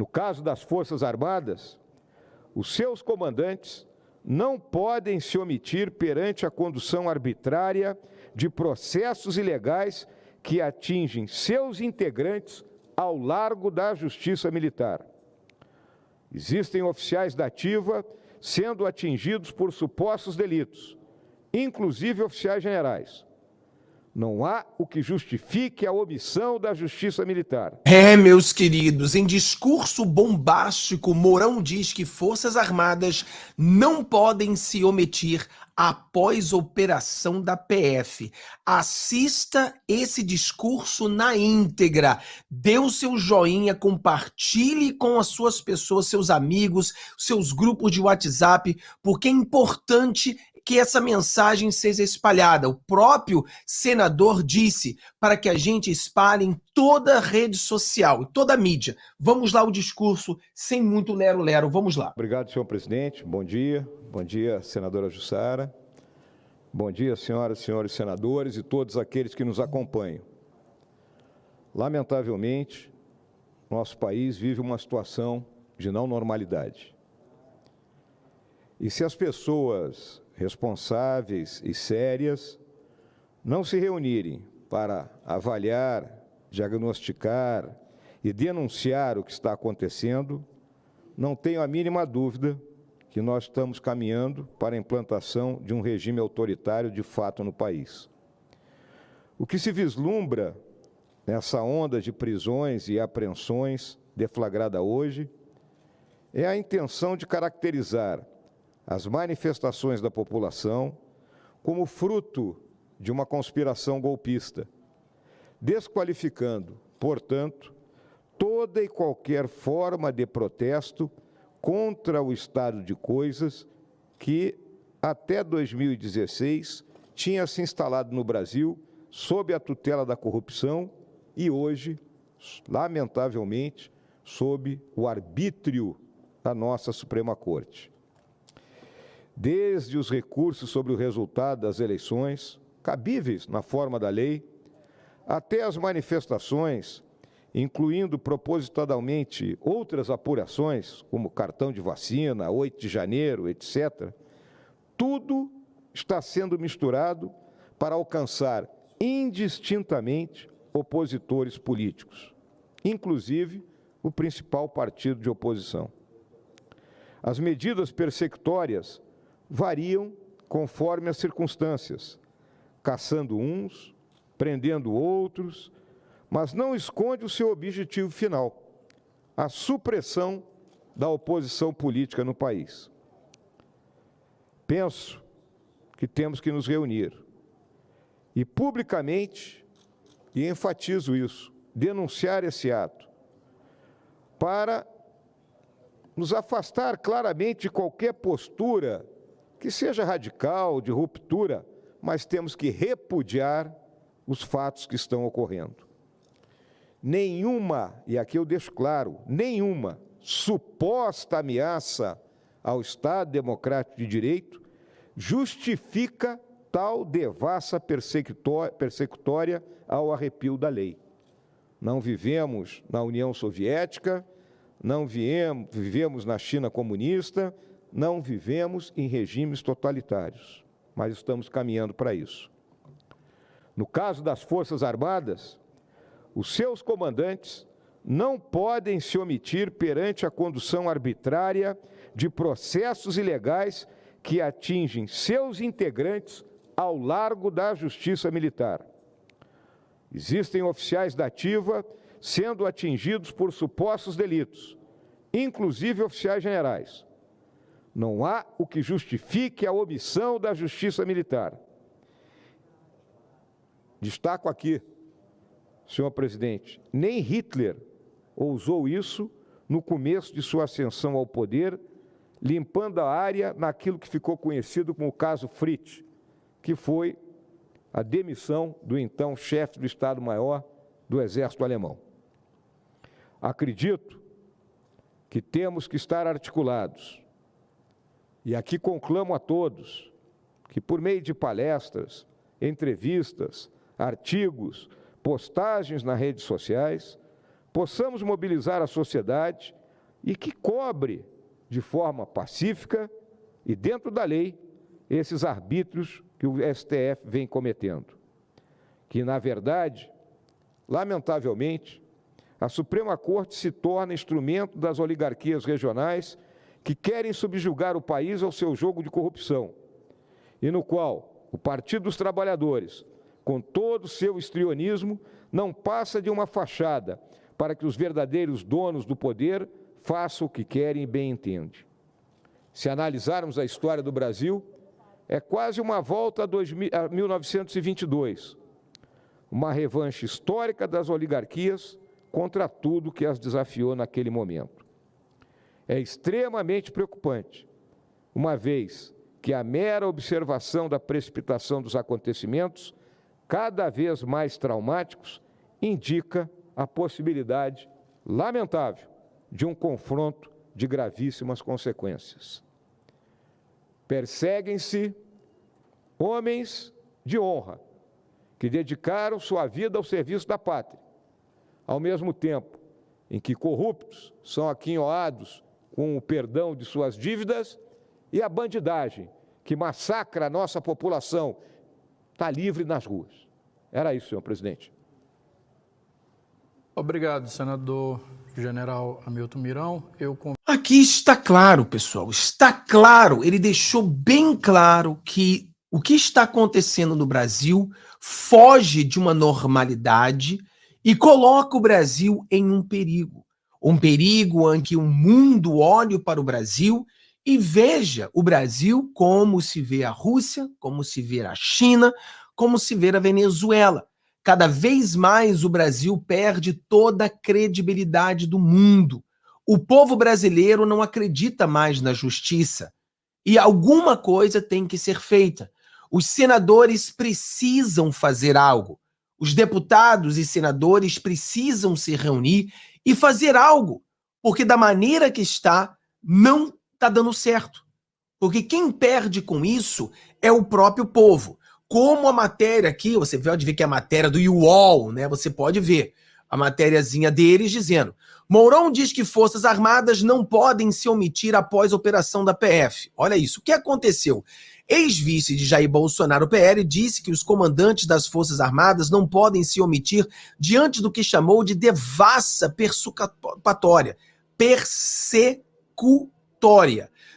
No caso das Forças Armadas, os seus comandantes não podem se omitir perante a condução arbitrária de processos ilegais que atingem seus integrantes ao largo da Justiça Militar. Existem oficiais da ativa sendo atingidos por supostos delitos, inclusive oficiais generais. Não há o que justifique a omissão da Justiça Militar. Meus queridos, em discurso bombástico, Mourão diz que Forças Armadas não podem se omitir após operação da PF. Assista esse discurso na íntegra. Dê o seu joinha, compartilhe com as suas pessoas, seus amigos, seus grupos de WhatsApp, porque é importante que essa mensagem seja espalhada. O próprio senador disse para que a gente espalhe em toda a rede social, em toda a mídia. Vamos lá o discurso, sem muito lero-lero. Vamos lá. Obrigado, senhor presidente. Bom dia. Bom dia, senadora Jussara. Bom dia, senhoras e senhores senadores e todos aqueles que nos acompanham. Lamentavelmente, nosso país vive uma situação de não normalidade. E se as pessoas responsáveis e sérias não se reunirem para avaliar, diagnosticar e denunciar o que está acontecendo, não tenho a mínima dúvida que nós estamos caminhando para a implantação de um regime autoritário de fato no país. O que se vislumbra nessa onda de prisões e apreensões deflagrada hoje é a intenção de caracterizar as manifestações da população como fruto de uma conspiração golpista, desqualificando, portanto, toda e qualquer forma de protesto contra o estado de coisas que, até 2016, tinha se instalado no Brasil sob a tutela da corrupção e hoje, lamentavelmente, sob o arbítrio da nossa Suprema Corte. Desde os recursos sobre o resultado das eleições, cabíveis na forma da lei, até as manifestações, incluindo propositadamente outras apurações, como cartão de vacina, 8 de janeiro, etc., tudo está sendo misturado para alcançar indistintamente opositores políticos, inclusive o principal partido de oposição. As medidas persecutórias variam conforme as circunstâncias, caçando uns, prendendo outros, mas não esconde o seu objetivo final, a supressão da oposição política no país. Penso que temos que nos reunir e publicamente, e enfatizo isso, denunciar esse ato, para nos afastar claramente de qualquer postura que seja radical, de ruptura, mas temos que repudiar os fatos que estão ocorrendo. Nenhuma, e aqui eu deixo claro, nenhuma suposta ameaça ao Estado Democrático de Direito justifica tal devassa persecutória ao arrepio da lei. Não vivemos na União Soviética, não vivemos na China comunista, não vivemos em regimes totalitários, mas estamos caminhando para isso. No caso das Forças Armadas, os seus comandantes não podem se omitir perante a condução arbitrária de processos ilegais que atingem seus integrantes ao largo da Justiça Militar. Existem oficiais da ativa sendo atingidos por supostos delitos, inclusive oficiais generais. Não há o que justifique a omissão da Justiça Militar. Destaco aqui, senhor presidente, nem Hitler ousou isso no começo de sua ascensão ao poder, limpando a área naquilo que ficou conhecido como o caso Fritz, que foi a demissão do então chefe do Estado-Maior do Exército Alemão. Acredito que temos que estar articulados. E aqui conclamo a todos que, por meio de palestras, entrevistas, artigos, postagens nas redes sociais, possamos mobilizar a sociedade e que cobre de forma pacífica e dentro da lei esses arbítrios que o STF vem cometendo. Que, na verdade, lamentavelmente, a Suprema Corte se torna instrumento das oligarquias regionais que querem subjugar o país ao seu jogo de corrupção, e no qual o Partido dos Trabalhadores, com todo o seu histrionismo, não passa de uma fachada para que os verdadeiros donos do poder façam o que querem e bem entendem. Se analisarmos a história do Brasil, é quase uma volta a 1922, uma revanche histórica das oligarquias contra tudo que as desafiou naquele momento. É extremamente preocupante, uma vez que a mera observação da precipitação dos acontecimentos, cada vez mais traumáticos, indica a possibilidade lamentável de um confronto de gravíssimas consequências. Perseguem-se homens de honra, que dedicaram sua vida ao serviço da pátria, ao mesmo tempo em que corruptos são aquinhoados com o perdão de suas dívidas e a bandidagem, que massacra a nossa população, está livre nas ruas. Era isso, senhor presidente. Obrigado, senador general Hamilton Mourão. Aqui está claro, pessoal, está claro, ele deixou bem claro que o que está acontecendo no Brasil foge de uma normalidade e coloca o Brasil em um perigo em que o mundo olhe para o Brasil e veja o Brasil como se vê a Rússia, como se vê a China, como se vê a Venezuela. Cada vez mais o Brasil perde toda a credibilidade do mundo. O povo brasileiro não acredita mais na justiça e alguma coisa tem que ser feita. Os senadores precisam fazer algo. Os deputados e senadores precisam se reunir e fazer algo, porque da maneira que está, não está dando certo. Porque quem perde com isso é o próprio povo. Como a matéria aqui, você pode ver que é a matéria do UOL, né? Você pode ver a matériazinha deles dizendo: Mourão diz que Forças Armadas não podem se omitir após a operação da PF. Olha isso, o que aconteceu? Ex-vice de Jair Bolsonaro, PL, disse que os comandantes das Forças Armadas não podem se omitir diante do que chamou de devassa persecutória.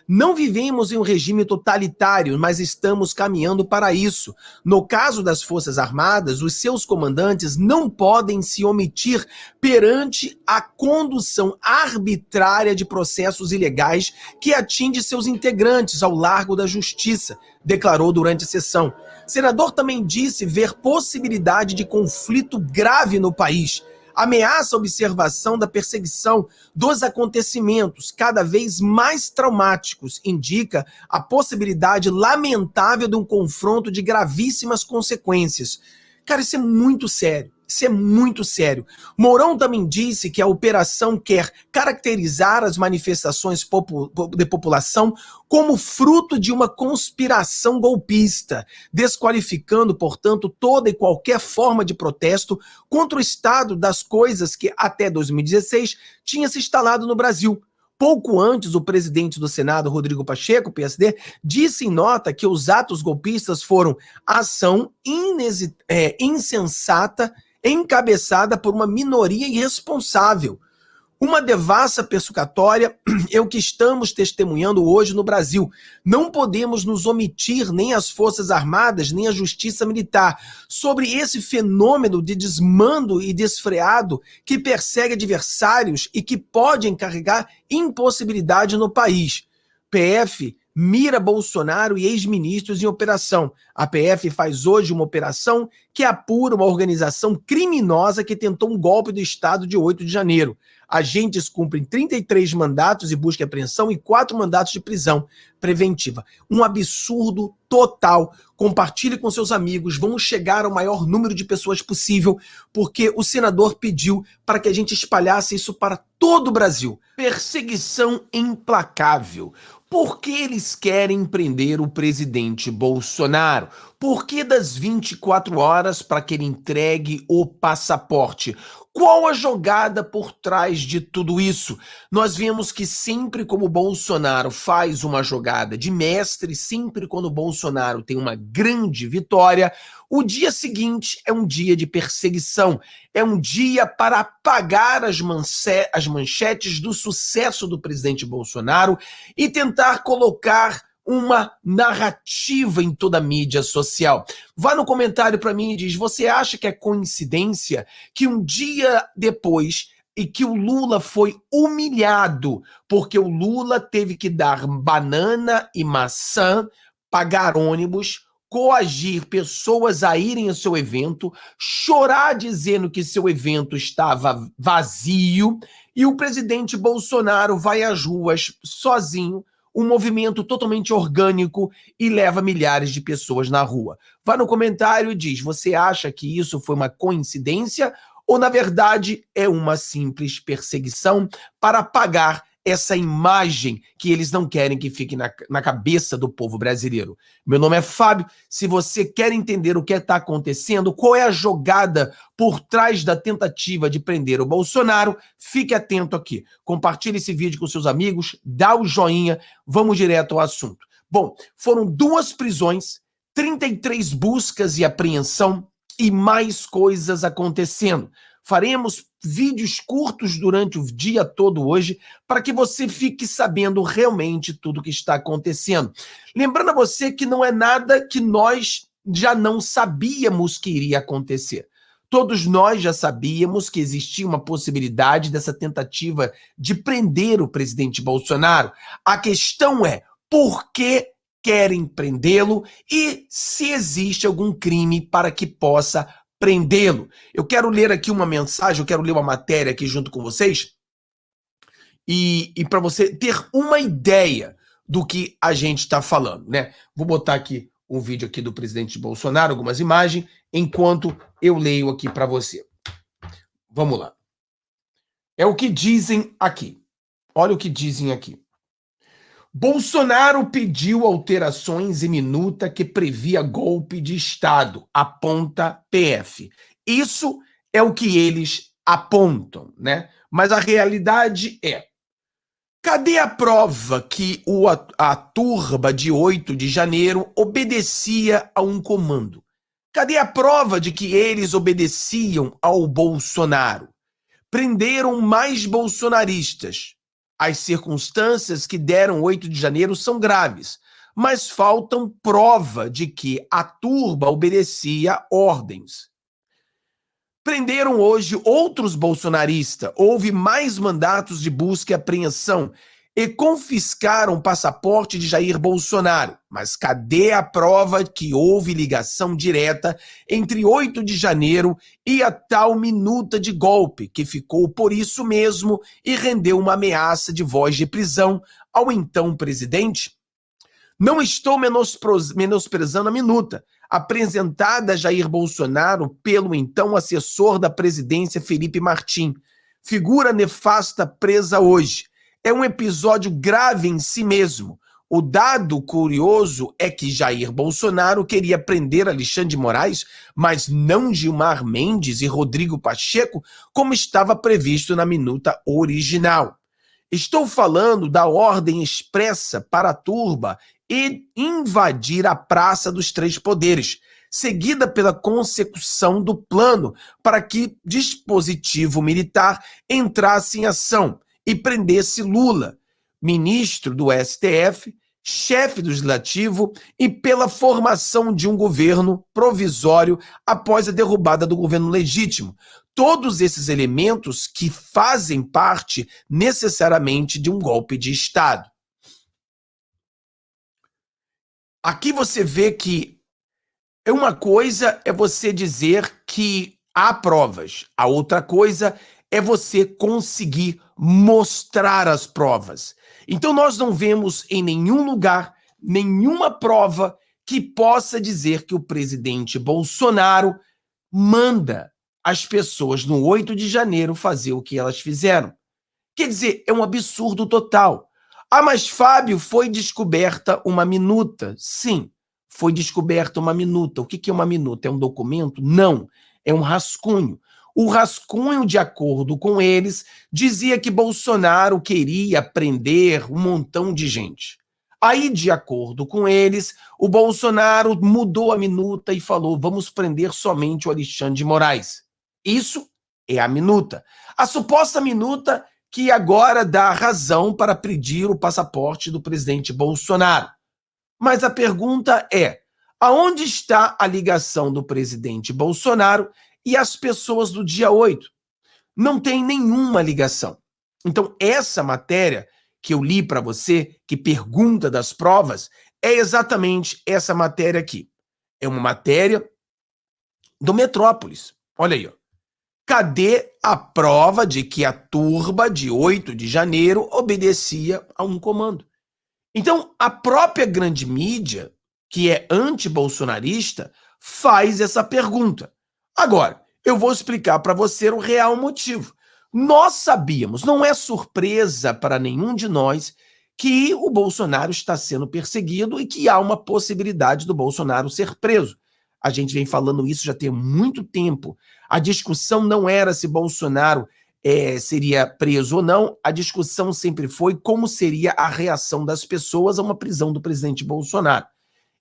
Não vivemos em um regime totalitário, mas estamos caminhando para isso. No caso das Forças Armadas, os seus comandantes não podem se omitir perante a condução arbitrária de processos ilegais que atinge seus integrantes ao largo da justiça, declarou durante a sessão. O senador também disse ver possibilidade de conflito grave no país. Ameaça a observação da perseguição dos acontecimentos cada vez mais traumáticos, indica a possibilidade lamentável de um confronto de gravíssimas consequências. Cara, isso é muito sério. Isso é muito sério. Mourão também disse que a operação quer caracterizar as manifestações de população como fruto de uma conspiração golpista, desqualificando, portanto, toda e qualquer forma de protesto contra o estado das coisas que, até 2016, tinha se instalado no Brasil. Pouco antes, o presidente do Senado, Rodrigo Pacheco, PSD, disse em nota que os atos golpistas foram ação insensata encabeçada por uma minoria irresponsável. Uma devassa persecutória é o que estamos testemunhando hoje no Brasil. Não podemos nos omitir, nem as Forças Armadas, nem a Justiça Militar, sobre esse fenômeno de desmando e desfreado que persegue adversários e que pode encarregar impossibilidade no país. PF mira Bolsonaro e ex-ministros em operação. A PF faz hoje uma operação que apura uma organização criminosa que tentou um golpe do Estado de 8 de janeiro. Agentes cumprem 33 mandatos de busca e apreensão e 4 mandatos de prisão preventiva. Um absurdo total. Compartilhe com seus amigos. Vamos chegar ao maior número de pessoas possível, porque o senador pediu para que a gente espalhasse isso para todo o Brasil. Perseguição implacável. Por que eles querem prender o presidente Bolsonaro? Por que das 24 horas para que ele entregue o passaporte? Qual a jogada por trás de tudo isso? Nós vemos que sempre como Bolsonaro faz uma jogada de mestre, sempre quando Bolsonaro tem uma grande vitória, o dia seguinte é um dia de perseguição, é um dia para apagar as manchetes do sucesso do presidente Bolsonaro e tentar colocar uma narrativa em toda a mídia social. Vá no comentário para mim e diz, você acha que é coincidência que um dia depois e que o Lula foi humilhado, porque o Lula teve que dar banana e maçã, pagar ônibus, coagir pessoas a irem ao seu evento, chorar dizendo que seu evento estava vazio, e o presidente Bolsonaro vai às ruas sozinho, um movimento totalmente orgânico e leva milhares de pessoas na rua. Vá no comentário e diz, você acha que isso foi uma coincidência ou, na verdade, é uma simples perseguição para apagar essa imagem que eles não querem que fique na cabeça do povo brasileiro? Meu nome é Fábio. Se você quer entender o que está acontecendo, qual é a jogada por trás da tentativa de prender o Bolsonaro, fique atento aqui. Compartilhe esse vídeo com seus amigos, dá o joinha, vamos direto ao assunto. Bom, foram 2 prisões, 33 buscas e apreensão e mais coisas acontecendo. Faremos vídeos curtos durante o dia todo hoje para que você fique sabendo realmente tudo o que está acontecendo. Lembrando a você que não é nada que nós já não sabíamos que iria acontecer. Todos nós já sabíamos que existia uma possibilidade dessa tentativa de prender o presidente Bolsonaro. A questão é, por que querem prendê-lo e se existe algum crime para que possa prendê-lo? Eu quero ler aqui uma mensagem, eu quero ler uma matéria aqui junto com vocês e para você ter uma ideia do que a gente está falando, né? Vou botar aqui um vídeo aqui do presidente Bolsonaro, algumas imagens, enquanto eu leio aqui para você. Vamos lá. É o que dizem aqui. Olha o que dizem aqui. Bolsonaro pediu alterações em minuta que previa golpe de Estado, aponta PF. Isso é o que eles apontam, né? Mas a realidade é, cadê a prova que a turba de 8 de janeiro obedecia a um comando? Cadê a prova de que eles obedeciam ao Bolsonaro? Prenderam mais bolsonaristas. As circunstâncias que deram 8 de janeiro são graves, mas faltam prova de que a turba obedecia ordens. Prenderam hoje outros bolsonaristas, houve mais mandatos de busca e apreensão e confiscaram o passaporte de Jair Bolsonaro. Mas cadê a prova que houve ligação direta entre 8 de janeiro e a tal minuta de golpe, que ficou por isso mesmo e rendeu uma ameaça de voz de prisão ao então presidente? Não estou menosprezando a minuta, apresentada a Jair Bolsonaro pelo então assessor da presidência Felipe Martins, figura nefasta presa hoje. É um episódio grave em si mesmo. O dado curioso é que Jair Bolsonaro queria prender Alexandre de Moraes, mas não Gilmar Mendes e Rodrigo Pacheco, como estava previsto na minuta original. Estou falando da ordem expressa para a turba e invadir a Praça dos Três Poderes, seguida pela consecução do plano para que dispositivo militar entrasse em ação e prendesse Lula, ministro do STF, chefe do Legislativo e pela formação de um governo provisório após a derrubada do governo legítimo. Todos esses elementos que fazem parte necessariamente de um golpe de Estado. Aqui você vê que uma coisa é você dizer que há provas, a outra coisa é você conseguir mostrar as provas. Então nós não vemos em nenhum lugar nenhuma prova que possa dizer que o presidente Bolsonaro manda as pessoas no 8 de janeiro fazer o que elas fizeram. Quer dizer, é um absurdo total. Ah, mas Fábio, foi descoberta uma minuta. Sim, foi descoberta uma minuta. O que é uma minuta? É um documento? Não, é um rascunho. O rascunho, de acordo com eles, dizia que Bolsonaro queria prender um montão de gente. Aí, de acordo com eles, o Bolsonaro mudou a minuta e falou: vamos prender somente o Alexandre de Moraes. Isso é a minuta. A suposta minuta que agora dá razão para pedir o passaporte do presidente Bolsonaro. Mas a pergunta é: aonde está a ligação do presidente Bolsonaro e as pessoas do dia 8? Não tem nenhuma ligação. Então, essa matéria que eu li para você, que pergunta das provas, é exatamente essa matéria aqui. É uma matéria do Metrópolis. Olha aí, ó. Cadê a prova de que a turba de 8 de janeiro obedecia a um comando? Então, a própria grande mídia, que é anti-bolsonarista, faz essa pergunta. Agora, eu vou explicar para você o real motivo. Nós sabíamos, não é surpresa para nenhum de nós, que o Bolsonaro está sendo perseguido e que há uma possibilidade do Bolsonaro ser preso. A gente vem falando isso já tem muito tempo. A discussão não era se Bolsonaro seria preso ou não, a discussão sempre foi como seria a reação das pessoas a uma prisão do presidente Bolsonaro.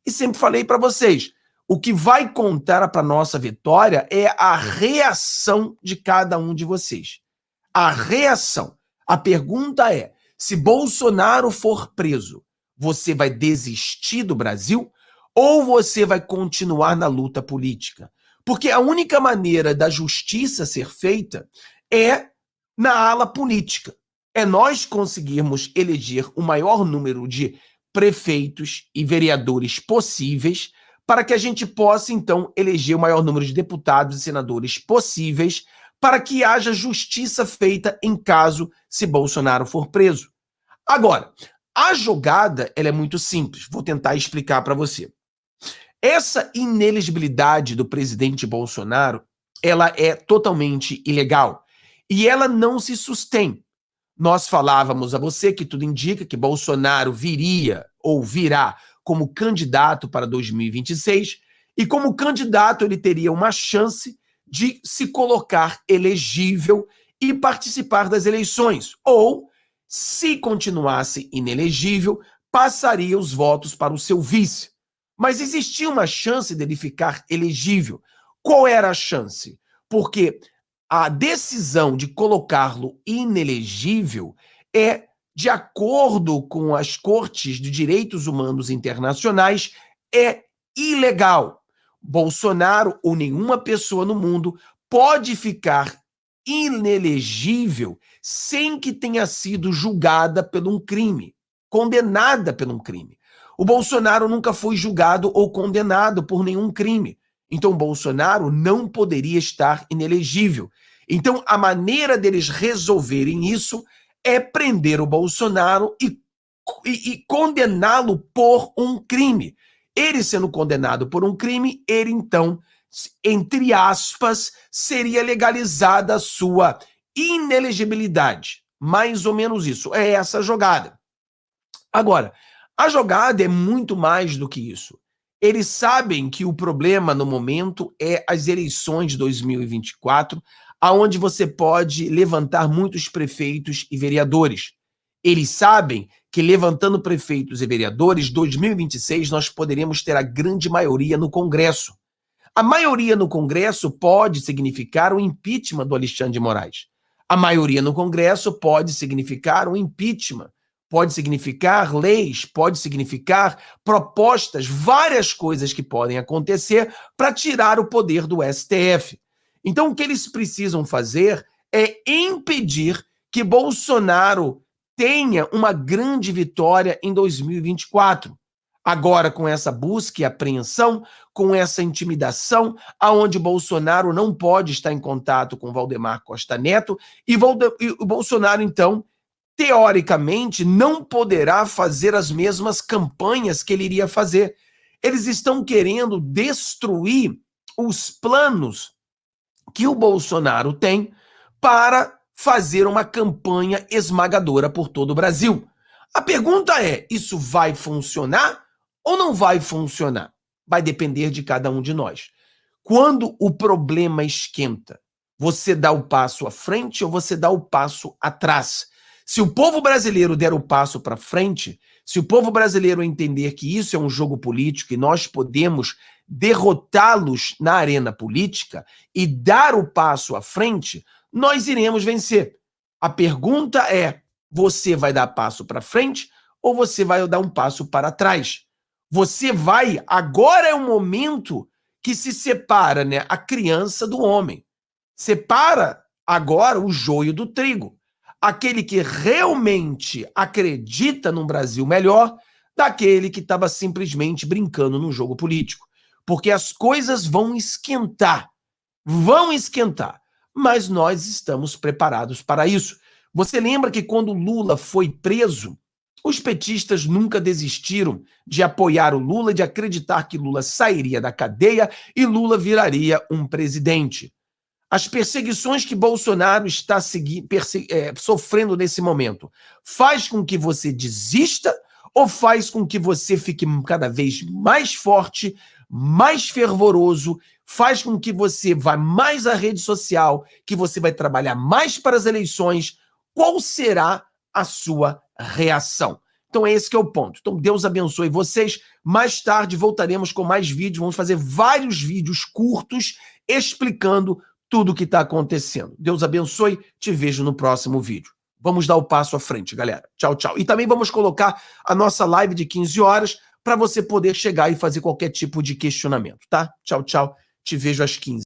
E sempre falei para vocês, o que vai contar para a nossa vitória é a reação de cada um de vocês. A reação. A pergunta é, se Bolsonaro for preso, você vai desistir do Brasil ou você vai continuar na luta política? Porque a única maneira da justiça ser feita é na ala política. É nós conseguirmos eleger o maior número de prefeitos e vereadores possíveis para que a gente possa, então, eleger o maior número de deputados e senadores possíveis para que haja justiça feita em caso se Bolsonaro for preso. Agora, a jogada ela é muito simples. Vou tentar explicar para você. Essa inelegibilidade do presidente Bolsonaro, ela é totalmente ilegal e ela não se sustém. Nós falávamos a você que tudo indica que Bolsonaro viria ou virá como candidato para 2026 e como candidato ele teria uma chance de se colocar elegível e participar das eleições. Ou, se continuasse inelegível, passaria os votos para o seu vice. Mas existia uma chance dele ficar elegível. Qual era a chance? Porque a decisão de colocá-lo inelegível é, de acordo com as Cortes de Direitos Humanos Internacionais, é ilegal. Bolsonaro ou nenhuma pessoa no mundo pode ficar inelegível sem que tenha sido julgada por um crime, condenada por um crime. O Bolsonaro nunca foi julgado ou condenado por nenhum crime. Então, Bolsonaro não poderia estar inelegível. Então, a maneira deles resolverem isso é prender o Bolsonaro e condená-lo por um crime. Ele sendo condenado por um crime, ele então, entre aspas, seria legalizada a sua inelegibilidade. Mais ou menos isso. É essa a jogada. Agora, a jogada é muito mais do que isso. Eles sabem que o problema no momento é as eleições de 2024, aonde você pode levantar muitos prefeitos e vereadores. Eles sabem que levantando prefeitos e vereadores, 2026 nós poderemos ter a grande maioria no Congresso. A maioria no Congresso pode significar o impeachment do Alexandre de Moraes. A maioria no Congresso pode significar o impeachment, pode significar leis, pode significar propostas, várias coisas que podem acontecer para tirar o poder do STF. Então, o que eles precisam fazer é impedir que Bolsonaro tenha uma grande vitória em 2024. Agora, com essa busca e apreensão, com essa intimidação, aonde Bolsonaro não pode estar em contato com Valdemar Costa Neto, e o Bolsonaro, então, teoricamente, não poderá fazer as mesmas campanhas que ele iria fazer. Eles estão querendo destruir os planos que o Bolsonaro tem para fazer uma campanha esmagadora por todo o Brasil. A pergunta é, isso vai funcionar ou não vai funcionar? vai depender de cada um de nós. Quando o problema esquenta, você dá o passo à frente ou você dá o passo atrás? Se o povo brasileiro der o passo para frente, se o povo brasileiro entender que isso é um jogo político e nós podemos derrotá-los na arena política e dar o passo à frente, nós iremos vencer. A pergunta é, você vai dar passo para frente ou você vai dar um passo para trás? Agora é o momento que se separa, né, a criança do homem. Separa agora o joio do trigo. Aquele que realmente acredita num Brasil melhor daquele que estava simplesmente brincando num jogo político. Porque as coisas vão esquentar, mas nós estamos preparados para isso. Você lembra que quando Lula foi preso, os petistas nunca desistiram de apoiar o Lula e de acreditar que Lula sairia da cadeia e Lula viraria um presidente. As perseguições que Bolsonaro está sofrendo nesse momento faz com que você desista ou faz com que você fique cada vez mais forte, mais fervoroso, faz com que você vá mais à rede social, que você vai trabalhar mais para as eleições? Qual será a sua reação? Então é esse que é o ponto. Então Deus abençoe vocês. Mais tarde voltaremos com mais vídeos, vamos fazer vários vídeos curtos explicando tudo o que está acontecendo. Deus abençoe, te vejo no próximo vídeo. Vamos dar o passo à frente, galera. Tchau, tchau. E também vamos colocar a nossa live de 15 horas para você poder chegar e fazer qualquer tipo de questionamento, tá? Tchau, tchau. Te vejo às 15.